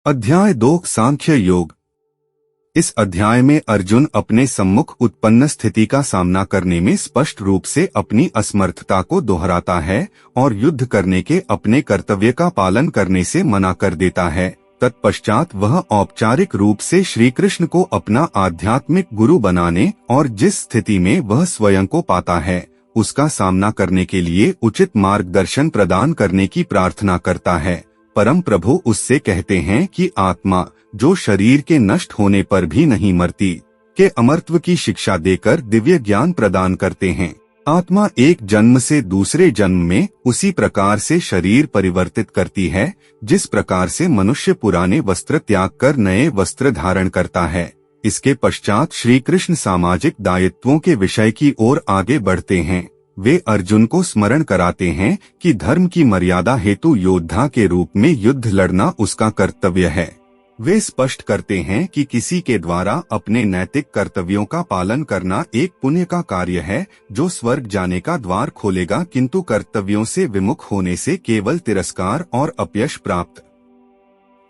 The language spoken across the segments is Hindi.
अध्याय 2 सांख्य योग। इस अध्याय में अर्जुन अपने सम्मुख उत्पन्न स्थिति का सामना करने में स्पष्ट रूप से अपनी असमर्थता को दोहराता है और युद्ध करने के अपने कर्तव्य का पालन करने से मना कर देता है। तत्पश्चात वह औपचारिक रूप से श्री कृष्ण को अपना आध्यात्मिक गुरु बनाने और जिस स्थिति में वह स्वयं को पाता है उसका सामना करने के लिए उचित मार्गदर्शन प्रदान करने की प्रार्थना करता है। परम प्रभु उससे कहते हैं कि आत्मा जो शरीर के नष्ट होने पर भी नहीं मरती, के अमरत्व की शिक्षा देकर दिव्य ज्ञान प्रदान करते हैं। आत्मा एक जन्म से दूसरे जन्म में उसी प्रकार से शरीर परिवर्तित करती है जिस प्रकार से मनुष्य पुराने वस्त्र त्याग कर नए वस्त्र धारण करता है। इसके पश्चात श्री कृष्ण सामाजिक दायित्वों के विषय की ओर आगे बढ़ते हैं। वे अर्जुन को स्मरण कराते हैं कि धर्म की मर्यादा हेतु योद्धा के रूप में युद्ध लड़ना उसका कर्तव्य है। वे स्पष्ट करते हैं कि किसी के द्वारा अपने नैतिक कर्तव्यों का पालन करना एक पुण्य का कार्य है जो स्वर्ग जाने का द्वार खोलेगा, किंतु कर्तव्यों से विमुख होने से केवल तिरस्कार और अपयश प्राप्त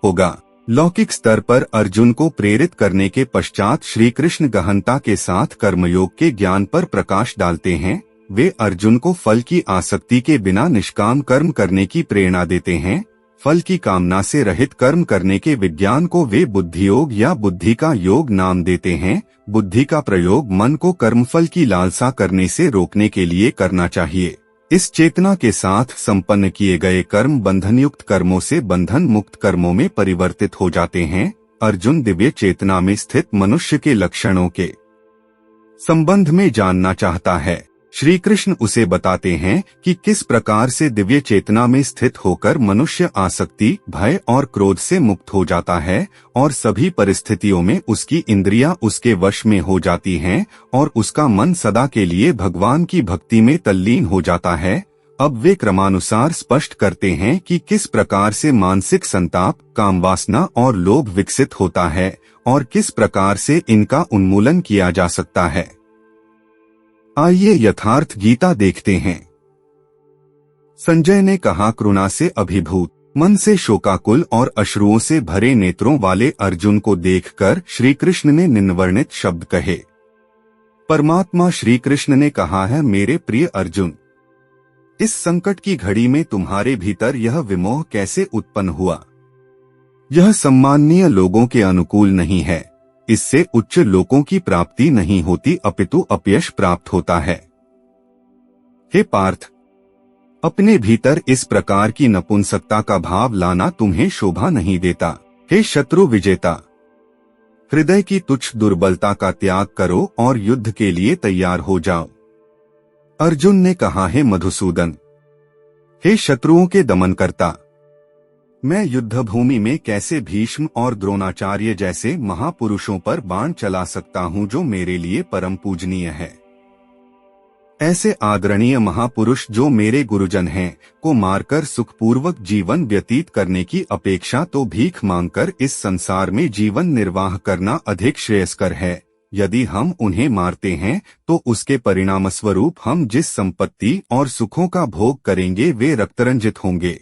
होगा। लौकिक स्तर पर अर्जुन को प्रेरित करने के पश्चात श्री कृष्ण गहनता के साथ कर्मयोग के ज्ञान पर प्रकाश डालते हैं। वे अर्जुन को फल की आसक्ति के बिना निष्काम कर्म करने की प्रेरणा देते हैं। फल की कामना से रहित कर्म करने के विज्ञान को वे बुद्धि योग या बुद्धि का योग नाम देते हैं। बुद्धि का प्रयोग मन को कर्मफल की लालसा करने से रोकने के लिए करना चाहिए। इस चेतना के साथ संपन्न किए गए कर्म बंधनयुक्त कर्मों से बंधन मुक्त कर्मों में परिवर्तित हो जाते हैं। अर्जुन दिव्य चेतना में स्थित मनुष्य के लक्षणों के संबंध में जानना चाहता है। श्री कृष्ण उसे बताते हैं कि किस प्रकार से दिव्य चेतना में स्थित होकर मनुष्य आसक्ति, भय और क्रोध से मुक्त हो जाता है और सभी परिस्थितियों में उसकी इंद्रियां उसके वश में हो जाती हैं और उसका मन सदा के लिए भगवान की भक्ति में तल्लीन हो जाता है। अब वे क्रमानुसार स्पष्ट करते हैं कि किस प्रकार से मानसिक संताप, कामवासना और लोभ विकसित होता है और किस प्रकार से इनका उन्मूलन किया जा सकता है। आइए यथार्थ गीता देखते हैं। संजय ने कहा, करुणा से अभिभूत मन से शोकाकुल और अश्रुओं से भरे नेत्रों वाले अर्जुन को देखकर श्री कृष्ण ने निम्नवर्णित शब्द कहे। परमात्मा श्री कृष्ण ने कहा है, मेरे प्रिय अर्जुन, इस संकट की घड़ी में तुम्हारे भीतर यह विमोह कैसे उत्पन्न हुआ? यह सम्माननीय लोगों के अनुकूल नहीं है। इससे उच्च लोकों की प्राप्ति नहीं होती अपितु अपयश प्राप्त होता है। हे पार्थ, अपने भीतर इस प्रकार की नपुंसकता का भाव लाना तुम्हें शोभा नहीं देता। हे शत्रु विजेता, हृदय की तुच्छ दुर्बलता का त्याग करो और युद्ध के लिए तैयार हो जाओ। अर्जुन ने कहा, हे मधुसूदन, हे शत्रुओं के दमन करता, मैं युद्ध भूमि में कैसे भीष्म और द्रोणाचार्य जैसे महापुरुषों पर बाण चला सकता हूं जो मेरे लिए परम पूजनीय है। ऐसे आदरणीय महापुरुष जो मेरे गुरुजन हैं को मारकर सुखपूर्वक जीवन व्यतीत करने की अपेक्षा तो भीख मांगकर इस संसार में जीवन निर्वाह करना अधिक श्रेयस्कर है। यदि हम उन्हें मारते हैं तो उसके परिणामस्वरूप हम जिस संपत्ति और सुखों का भोग करेंगे वे रक्तरंजित होंगे।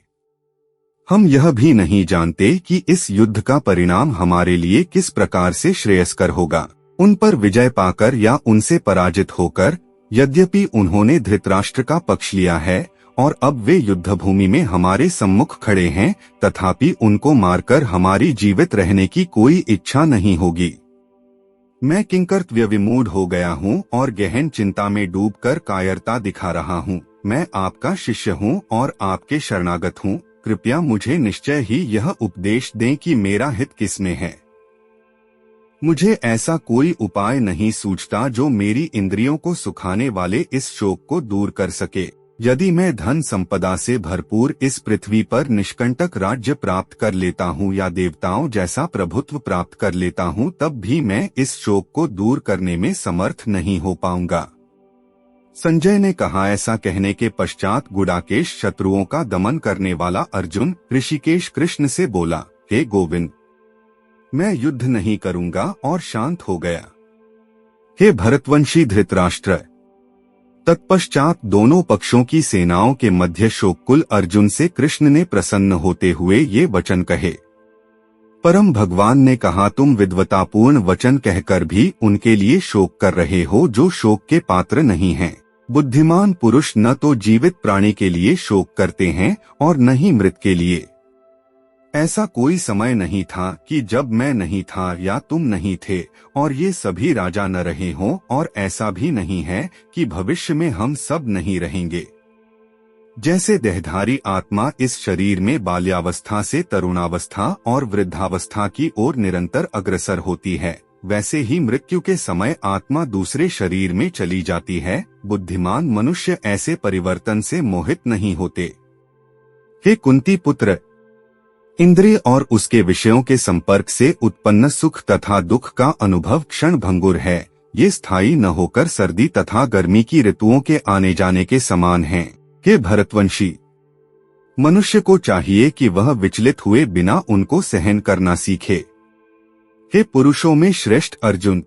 हम यह भी नहीं जानते कि इस युद्ध का परिणाम हमारे लिए किस प्रकार से श्रेयस्कर होगा। उन पर विजय पाकर या उनसे पराजित होकर, यद्यपि उन्होंने धृतराष्ट्र का पक्ष लिया है और अब वे युद्धभूमि में हमारे सम्मुख खड़े हैं, तथापि उनको मारकर हमारी जीवित रहने की कोई इच्छा नहीं होगी। मैं किंकर्तव्य विमूढ़ हो गया हूँ और गहन चिंता में डूबकर कायरता दिखा रहा हूँ। मैं आपका शिष्य हूँ और आपके शरणागत हूँ। कृपया मुझे निश्चय ही यह उपदेश दें कि मेरा हित किसमें है। मुझे ऐसा कोई उपाय नहीं सूझता जो मेरी इंद्रियों को सुखाने वाले इस शोक को दूर कर सके। यदि मैं धन संपदा से भरपूर इस पृथ्वी पर निष्कंटक राज्य प्राप्त कर लेता हूँ या देवताओं जैसा प्रभुत्व प्राप्त कर लेता हूँ, तब भी मैं इस शोक को दूर करने में समर्थ नहीं हो पाऊंगा। संजय ने कहा, ऐसा कहने के पश्चात गुडाकेश शत्रुओं का दमन करने वाला अर्जुन ऋषिकेश कृष्ण से बोला, हे गोविंद, मैं युद्ध नहीं करूंगा और शांत हो गया। हे भरतवंशी धृतराष्ट्र। तत्पश्चात दोनों पक्षों की सेनाओं के मध्य शोककुल अर्जुन से कृष्ण ने प्रसन्न होते हुए ये वचन कहे। परम भगवान ने कहा, तुम विद्वतापूर्ण वचन कहकर भी उनके लिए शोक कर रहे हो जो शोक के पात्र नहीं हैं। बुद्धिमान पुरुष न तो जीवित प्राणी के लिए शोक करते हैं और न ही मृत के लिए। ऐसा कोई समय नहीं था कि जब मैं नहीं था या तुम नहीं थे और ये सभी राजा न रहे हों, और ऐसा भी नहीं है कि भविष्य में हम सब नहीं रहेंगे। जैसे देहधारी आत्मा इस शरीर में बाल्यावस्था से तरुणावस्था और वृद्धावस्था की ओर निरंतर अग्रसर होती है, वैसे ही मृत्यु के समय आत्मा दूसरे शरीर में चली जाती है। बुद्धिमान मनुष्य ऐसे परिवर्तन से मोहित नहीं होते। हे कुंती पुत्र, इंद्रिय और उसके विषयों के संपर्क से उत्पन्न सुख तथा दुख का अनुभव क्षण भंगुर है। ये स्थायी न होकर सर्दी तथा गर्मी की ऋतुओं के आने जाने के समान हैं। हे भरतवंशी, मनुष्य को चाहिए कि वह विचलित हुए बिना उनको सहन करना सीखे। हे पुरुषों में श्रेष्ठ अर्जुन,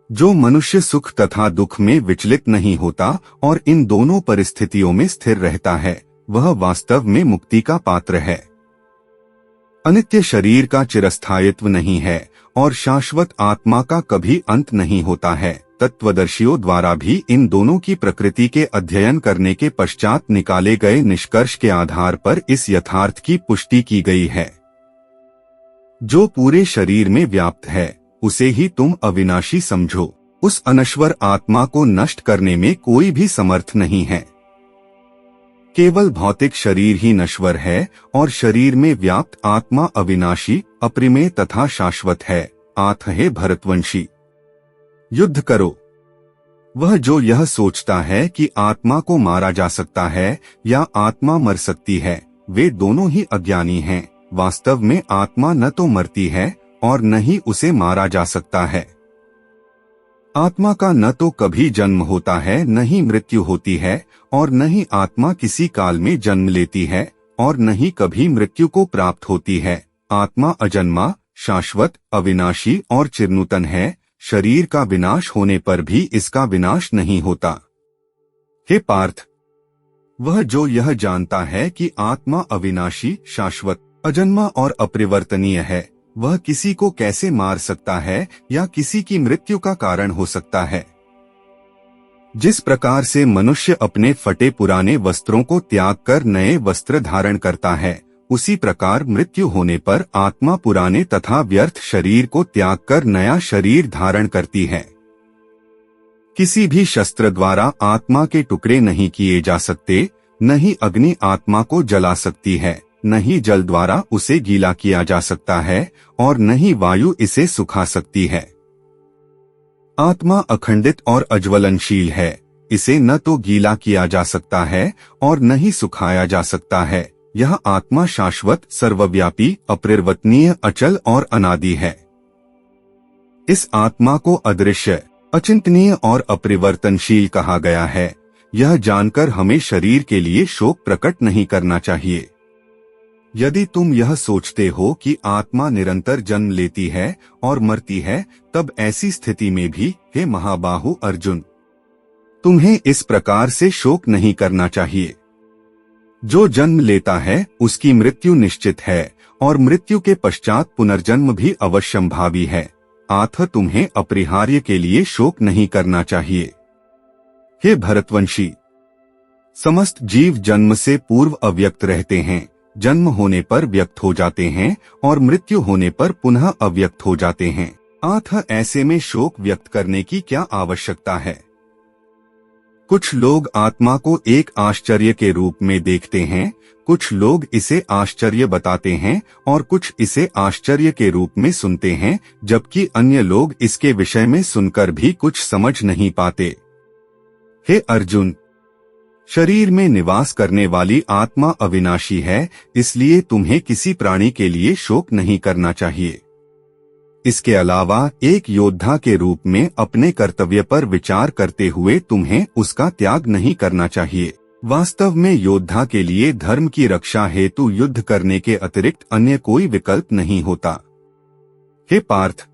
जो मनुष्य सुख तथा दुख में विचलित नहीं होता और इन दोनों परिस्थितियों में स्थिर रहता है, वह वास्तव में मुक्ति का पात्र है। अनित्य शरीर का चिरस्थायित्व नहीं है और शाश्वत आत्मा का कभी अंत नहीं होता है। तत्वदर्शियों द्वारा भी इन दोनों की प्रकृति के अध्ययन करने के पश्चात निकाले गए निष्कर्ष के आधार पर इस यथार्थ की पुष्टि की गई है, जो पूरे शरीर में व्याप्त है उसे ही तुम अविनाशी समझो। उस अनश्वर आत्मा को नष्ट करने में कोई भी समर्थ नहीं है। केवल भौतिक शरीर ही नश्वर है और शरीर में व्याप्त आत्मा अविनाशी, अप्रिमेय तथा शाश्वत है। आठ हे भरतवंशी, युद्ध करो। वह जो यह सोचता है कि आत्मा को मारा जा सकता है या आत्मा मर सकती है, वे दोनों ही अज्ञानी हैं। वास्तव में आत्मा न तो मरती है और न ही उसे मारा जा सकता है। आत्मा का न तो कभी जन्म होता है, न ही मृत्यु होती है, और न ही आत्मा किसी काल में जन्म लेती है और न ही कभी मृत्यु को प्राप्त होती है। आत्मा अजन्मा, शाश्वत, अविनाशी और चिरनूतन है। शरीर का विनाश होने पर भी इसका विनाश नहीं होता। हे पार्थ, वह जो यह जानता है कि आत्मा अविनाशी, शाश्वत, अजन्मा और अपरिवर्तनीय है, वह किसी को कैसे मार सकता है या किसी की मृत्यु का कारण हो सकता है। जिस प्रकार से मनुष्य अपने फटे पुराने वस्त्रों को त्याग कर नए वस्त्र धारण करता है, उसी प्रकार मृत्यु होने पर आत्मा पुराने तथा व्यर्थ शरीर को त्याग कर नया शरीर धारण करती है। किसी भी शस्त्र द्वारा आत्मा के टुकड़े नहीं किए जा सकते, न ही अग्नि आत्मा को जला सकती है, न ही जल द्वारा उसे गीला किया जा सकता है और न ही वायु इसे सुखा सकती है। आत्मा अखंडित और अज्वलनशील है, इसे न तो गीला किया जा सकता है और न ही सुखाया जा सकता है। यह आत्मा शाश्वत, सर्वव्यापी, अपरिवर्तनीय, अचल और अनादि है। इस आत्मा को अदृश्य, अचिंतनीय और अपरिवर्तनशील कहा गया है। यह जानकर हमें शरीर के लिए शोक प्रकट नहीं करना चाहिए। यदि तुम यह सोचते हो कि आत्मा निरंतर जन्म लेती है और मरती है, तब ऐसी स्थिति में भी, हे महाबाहु अर्जुन, तुम्हें इस प्रकार से शोक नहीं करना चाहिए। जो जन्म लेता है उसकी मृत्यु निश्चित है और मृत्यु के पश्चात पुनर्जन्म भी अवश्यंभावी है। अतः तुम्हें अपरिहार्य के लिए शोक नहीं करना चाहिए। हे भरतवंशी, समस्त जीव जन्म से पूर्व अव्यक्त रहते हैं, जन्म होने पर व्यक्त हो जाते हैं और मृत्यु होने पर पुनः अव्यक्त हो जाते हैं। अतः ऐसे में शोक व्यक्त करने की क्या आवश्यकता है। कुछ लोग आत्मा को एक आश्चर्य के रूप में देखते हैं, कुछ लोग इसे आश्चर्य बताते हैं और कुछ इसे आश्चर्य के रूप में सुनते हैं, जबकि अन्य लोग इसके विषय में सुनकर भी कुछ समझ नहीं पाते। हे अर्जुन, शरीर में निवास करने वाली आत्मा अविनाशी है, इसलिए तुम्हें किसी प्राणी के लिए शोक नहीं करना चाहिए। इसके अलावा एक योद्धा के रूप में अपने कर्तव्य पर विचार करते हुए तुम्हें उसका त्याग नहीं करना चाहिए। वास्तव में योद्धा के लिए धर्म की रक्षा हेतु युद्ध करने के अतिरिक्त अन्य कोई विकल्प नहीं होता। हे पार्थ,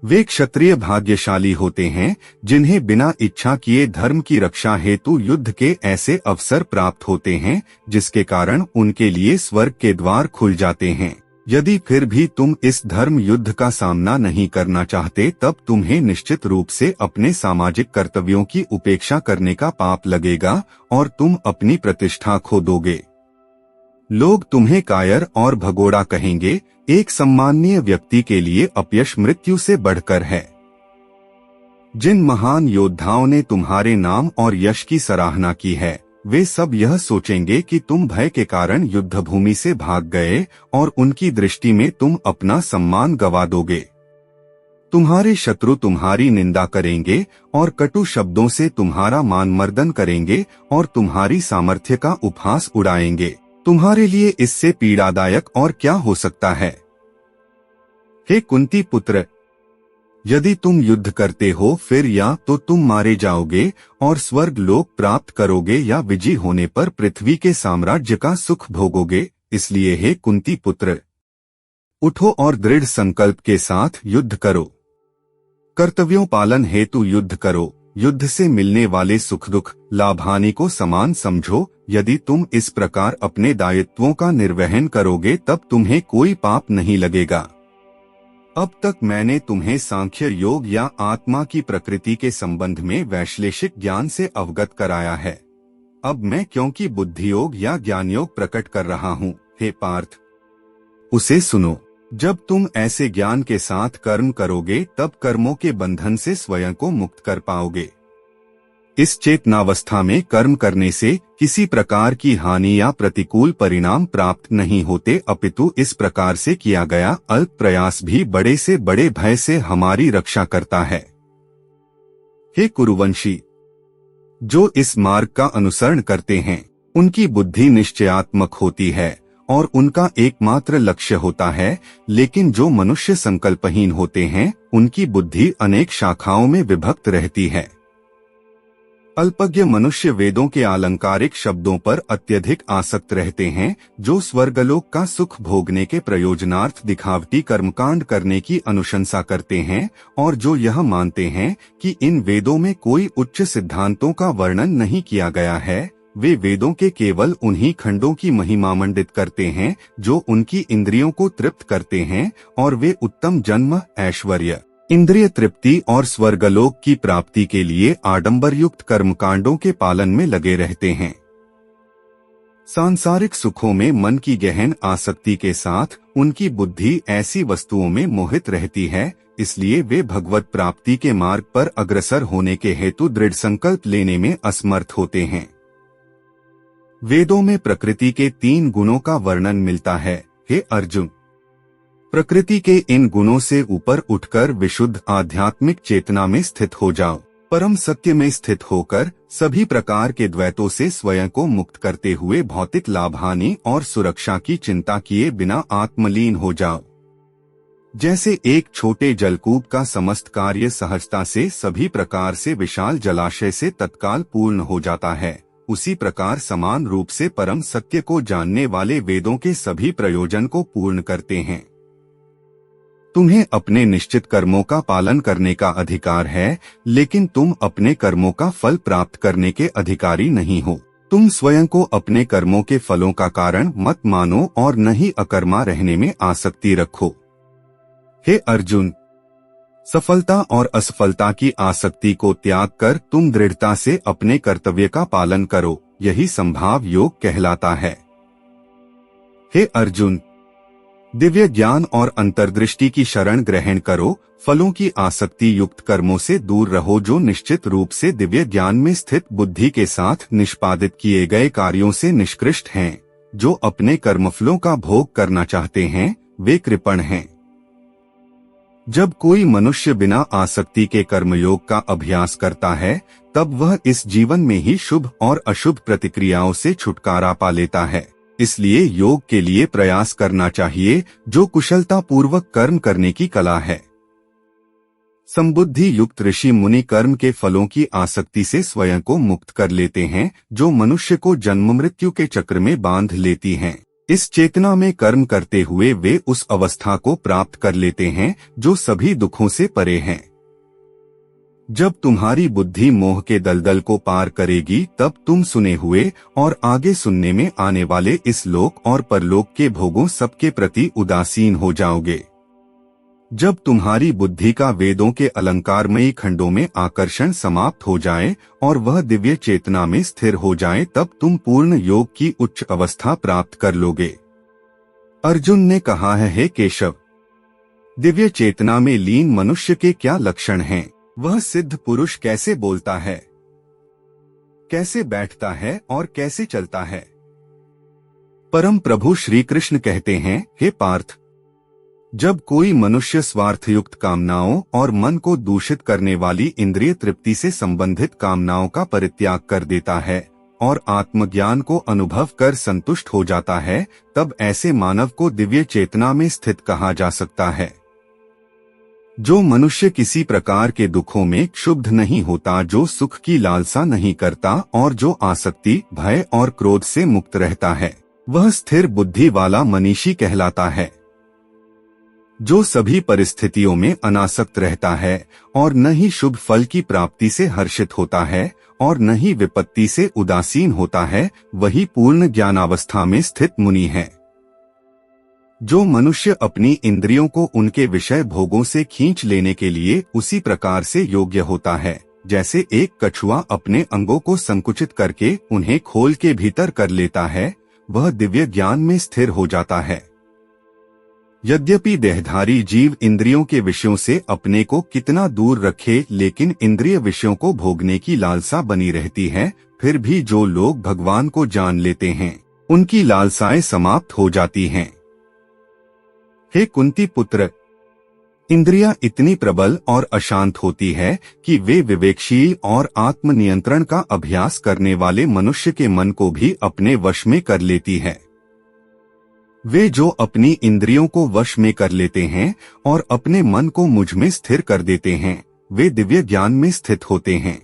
वे क्षत्रिय भाग्यशाली होते हैं जिन्हें बिना इच्छा किए धर्म की रक्षा हेतु युद्ध के ऐसे अवसर प्राप्त होते हैं जिसके कारण उनके लिए स्वर्ग के द्वार खुल जाते हैं। यदि फिर भी तुम इस धर्म युद्ध का सामना नहीं करना चाहते, तब तुम्हें निश्चित रूप से अपने सामाजिक कर्तव्यों की उपेक्षा करने का पाप लगेगा और तुम अपनी प्रतिष्ठा खो दोगे। लोग तुम्हें कायर और भगोड़ा कहेंगे। एक सम्माननीय व्यक्ति के लिए अपयश मृत्यु से बढ़कर है। जिन महान योद्धाओं ने तुम्हारे नाम और यश की सराहना की है, वे सब यह सोचेंगे कि तुम भय के कारण युद्धभूमि से भाग गए और उनकी दृष्टि में तुम अपना सम्मान गवा दोगे। तुम्हारे शत्रु तुम्हारी निंदा करेंगे और कटु शब्दों से तुम्हारा मानमर्दन करेंगे और तुम्हारी सामर्थ्य का उपहास उड़ाएंगे। तुम्हारे लिए इससे पीड़ादायक और क्या हो सकता है। हे कुंती पुत्र, यदि तुम युद्ध करते हो, फिर या तो तुम मारे जाओगे और स्वर्ग लोक प्राप्त करोगे, या विजयी होने पर पृथ्वी के साम्राज्य का सुख भोगोगे। इसलिए हे कुंती पुत्र, उठो और दृढ़ संकल्प के साथ युद्ध करो। कर्तव्यों पालन हेतु युद्ध करो। युद्ध से मिलने वाले सुख दुख लाभ हानि को समान समझो। यदि तुम इस प्रकार अपने दायित्वों का निर्वहन करोगे, तब तुम्हें कोई पाप नहीं लगेगा। अब तक मैंने तुम्हें सांख्य योग या आत्मा की प्रकृति के संबंध में वैश्लेषिक ज्ञान से अवगत कराया है। अब मैं क्योंकि बुद्धि योग या ज्ञान योग प्रकट कर रहा हूँ, हे पार्थ, उसे सुनो। जब तुम ऐसे ज्ञान के साथ कर्म करोगे, तब कर्मों के बंधन से स्वयं को मुक्त कर पाओगे। इस चेतनावस्था में कर्म करने से किसी प्रकार की हानि या प्रतिकूल परिणाम प्राप्त नहीं होते, अपितु इस प्रकार से किया गया अल्प प्रयास भी बड़े से बड़े भय से हमारी रक्षा करता है। हे कुरुवंशी, जो इस मार्ग का अनुसरण करते हैं, उनकी बुद्धि निश्चयात्मक होती है और उनका एकमात्र लक्ष्य होता है, लेकिन जो मनुष्य संकल्पहीन होते हैं, उनकी बुद्धि अनेक शाखाओं में विभक्त रहती है। अल्पज्ञ मनुष्य वेदों के आलंकारिक शब्दों पर अत्यधिक आसक्त रहते हैं, जो स्वर्गलोक का सुख भोगने के प्रयोजनार्थ दिखावटी कर्मकांड करने की अनुशंसा करते हैं, और जो यह मानते हैं कि इन वेदों में कोई उच्च सिद्धांतों का वर्णन नहीं किया गया है। वे वेदों के केवल उन्हीं खंडों की महिमा मंडित करते हैं जो उनकी इंद्रियों को तृप्त करते हैं, और वे उत्तम जन्म, ऐश्वर्य, इंद्रिय तृप्ति और स्वर्गलोक की प्राप्ति के लिए आडंबर युक्त कर्मकांडों के पालन में लगे रहते हैं। सांसारिक सुखों में मन की गहन आसक्ति के साथ उनकी बुद्धि ऐसी वस्तुओं में मोहित रहती है, इसलिए वे भगवत प्राप्ति के मार्ग पर अग्रसर होने के हेतु दृढ़ संकल्प लेने में असमर्थ होते हैं। वेदों में प्रकृति के 3 गुणों का वर्णन मिलता है। हे अर्जुन, प्रकृति के इन गुणों से ऊपर उठकर विशुद्ध आध्यात्मिक चेतना में स्थित हो जाओ। परम सत्य में स्थित होकर सभी प्रकार के द्वैतों से स्वयं को मुक्त करते हुए भौतिक लाभ हानि और सुरक्षा की चिंता किए बिना आत्मलीन हो जाओ। जैसे एक छोटे जलकूप का समस्त कार्य सहजता से सभी प्रकार से विशाल जलाशय से तत्काल पूर्ण हो जाता है, उसी प्रकार समान रूप से परम सत्य को जानने वाले वेदों के सभी प्रयोजन को पूर्ण करते हैं। तुम्हें अपने निश्चित कर्मों का पालन करने का अधिकार है, लेकिन तुम अपने कर्मों का फल प्राप्त करने के अधिकारी नहीं हो। तुम स्वयं को अपने कर्मों के फलों का कारण मत मानो और न ही अकर्मा रहने में आसक्ति रखो। हे अर्जुन, सफलता और असफलता की आसक्ति को त्याग कर तुम दृढ़ता से अपने कर्तव्य का पालन करो, यही संभाव योग कहलाता है। हे अर्जुन, दिव्य ज्ञान और अंतर्दृष्टि की शरण ग्रहण करो। फलों की आसक्ति युक्त कर्मों से दूर रहो, जो निश्चित रूप से दिव्य ज्ञान में स्थित बुद्धि के साथ निष्पादित किए गए कार्यों से निष्कृष्ट हैं। जो अपने कर्मफलों का भोग करना चाहते हैं, वे कृपण हैं। जब कोई मनुष्य बिना आसक्ति के कर्मयोग का अभ्यास करता है, तब वह इस जीवन में ही शुभ और अशुभ प्रतिक्रियाओं से छुटकारा पा लेता है। इसलिए योग के लिए प्रयास करना चाहिए, जो कुशलता पूर्वक कर्म करने की कला है। संबुद्धि युक्त ऋषि मुनि कर्म के फलों की आसक्ति से स्वयं को मुक्त कर लेते हैं, जो मनुष्य को जन्म मृत्यु के चक्र में बांध लेती हैं। इस चेतना में कर्म करते हुए वे उस अवस्था को प्राप्त कर लेते हैं जो सभी दुखों से परे हैं। जब तुम्हारी बुद्धि मोह के दलदल को पार करेगी तब तुम सुने हुए और आगे सुनने में आने वाले इस लोक और परलोक के भोगों सबके प्रति उदासीन हो जाओगे। जब तुम्हारी बुद्धि का वेदों के अलंकारमयी खंडों में आकर्षण समाप्त हो जाए और वह दिव्य चेतना में स्थिर हो जाए तब तुम पूर्ण योग की उच्च अवस्था प्राप्त कर लोगे। अर्जुन ने कहा है, हे केशव, दिव्य चेतना में लीन मनुष्य के क्या लक्षण हैं? वह सिद्ध पुरुष कैसे बोलता है, कैसे बैठता है और कैसे चलता है? परम प्रभु श्री कृष्ण कहते हैं, हे पार्थ, जब कोई मनुष्य स्वार्थयुक्त कामनाओं और मन को दूषित करने वाली इंद्रिय तृप्ति से संबंधित कामनाओं का परित्याग कर देता है और आत्मज्ञान को अनुभव कर संतुष्ट हो जाता है, तब ऐसे मानव को दिव्य चेतना में स्थित कहा जा सकता है। जो मनुष्य किसी प्रकार के दुखों में क्षुब्ध नहीं होता, जो सुख की लालसा नहीं करता और जो आसक्ति, भय और क्रोध से मुक्त रहता है, वह स्थिर बुद्धि वाला मनीषी कहलाता है। जो सभी परिस्थितियों में अनासक्त रहता है और न ही शुभ फल की प्राप्ति से हर्षित होता है और न ही विपत्ति से उदासीन होता है, वही पूर्ण ज्ञानावस्था में स्थित मुनि है। जो मनुष्य अपनी इंद्रियों को उनके विषय भोगों से खींच लेने के लिए उसी प्रकार से योग्य होता है जैसे एक कछुआ अपने अंगों को संकुचित करके उन्हें खोल के भीतर कर लेता है, वह दिव्य ज्ञान में स्थिर हो जाता है। यद्यपि देहधारी जीव इंद्रियों के विषयों से अपने को कितना दूर रखे, लेकिन इंद्रिय विषयों को भोगने की लालसा बनी रहती है। फिर भी जो लोग भगवान को जान लेते हैं, उनकी लालसाएं समाप्त हो जाती हैं। हे कुंती पुत्र, इंद्रियां इतनी प्रबल और अशांत होती है कि वे विवेकशील और आत्मनियंत्रण का अभ्यास करने वाले मनुष्य के मन को भी अपने वश में कर लेती है। वे जो अपनी इंद्रियों को वश में कर लेते हैं और अपने मन को मुझ में स्थिर कर देते हैं, वे दिव्य ज्ञान में स्थित होते हैं।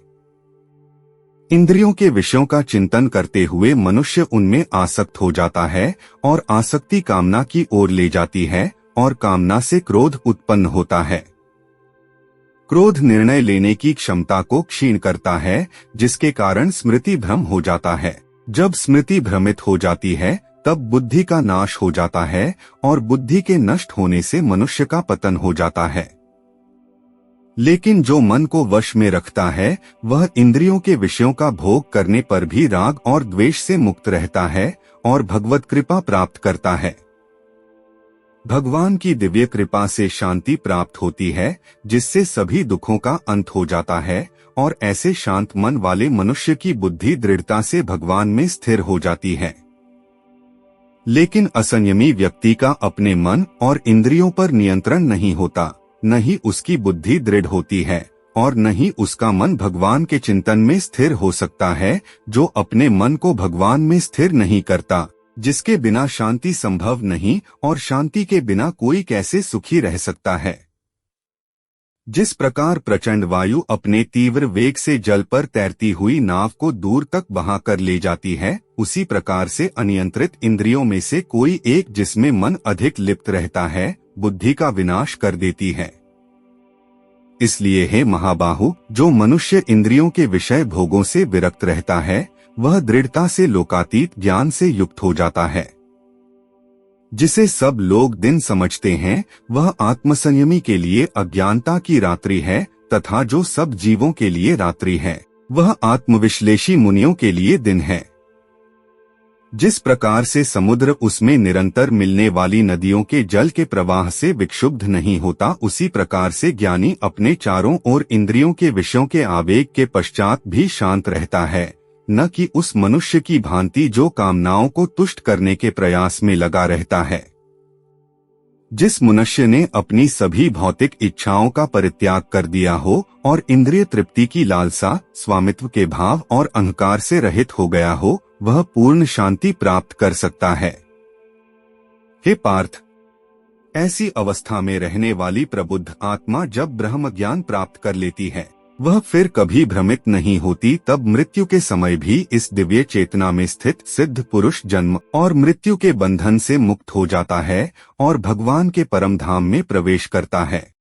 इंद्रियों के विषयों का चिंतन करते हुए मनुष्य उनमें आसक्त हो जाता है और आसक्ति कामना की ओर ले जाती है और कामना से क्रोध उत्पन्न होता है। क्रोध निर्णय लेने की क्षमता को क्षीण करता है, जिसके कारण स्मृति भ्रम हो जाता है। जब स्मृति भ्रमित हो जाती है तब बुद्धि का नाश हो जाता है और बुद्धि के नष्ट होने से मनुष्य का पतन हो जाता है। लेकिन जो मन को वश में रखता है, वह इंद्रियों के विषयों का भोग करने पर भी राग और द्वेष से मुक्त रहता है और भगवत कृपा प्राप्त करता है। भगवान की दिव्य कृपा से शांति प्राप्त होती है, जिससे सभी दुखों का अंत हो जाता है और ऐसे शांत मन वाले मनुष्य की बुद्धि दृढ़ता से भगवान में स्थिर हो जाती है। लेकिन असंयमी व्यक्ति का अपने मन और इंद्रियों पर नियंत्रण नहीं होता, न ही उसकी बुद्धि दृढ़ होती है और न ही उसका मन भगवान के चिंतन में स्थिर हो सकता है। जो अपने मन को भगवान में स्थिर नहीं करता, जिसके बिना शांति संभव नहीं और शांति के बिना कोई कैसे सुखी रह सकता है। जिस प्रकार प्रचंड वायु अपने तीव्र वेग से जल पर तैरती हुई नाव को दूर तक बहा कर ले जाती है, उसी प्रकार से अनियंत्रित इंद्रियों में से कोई एक जिसमें मन अधिक लिप्त रहता है, बुद्धि का विनाश कर देती है। इसलिए हे महाबाहु, जो मनुष्य इंद्रियों के विषय भोगों से विरक्त रहता है, वह दृढ़ता से लोकातीत ज्ञान से युक्त हो जाता है। जिसे सब लोग दिन समझते हैं, वह आत्मसंयमी के लिए अज्ञानता की रात्रि है, तथा जो सब जीवों के लिए रात्रि है, वह आत्मविश्लेषी मुनियों के लिए दिन है। जिस प्रकार से समुद्र उसमें निरंतर मिलने वाली नदियों के जल के प्रवाह से विक्षुब्ध नहीं होता, उसी प्रकार से ज्ञानी अपने चारों ओर इंद्रियों के विषयों के आवेग के पश्चात भी शांत रहता है, न कि उस मनुष्य की भांति जो कामनाओं को तुष्ट करने के प्रयास में लगा रहता है। जिस मनुष्य ने अपनी सभी भौतिक इच्छाओं का परित्याग कर दिया हो और इंद्रिय तृप्ति की लालसा, स्वामित्व के भाव और अहंकार से रहित हो गया हो, वह पूर्ण शांति प्राप्त कर सकता है। हे पार्थ, ऐसी अवस्था में रहने वाली प्रबुद्ध आत्मा जब ब्रह्म ज्ञान प्राप्त कर लेती है, वह फिर कभी भ्रमित नहीं होती। तब मृत्यु के समय भी इस दिव्य चेतना में स्थित सिद्ध पुरुष जन्म और मृत्यु के बंधन से मुक्त हो जाता है और भगवान के परम धाम में प्रवेश करता है।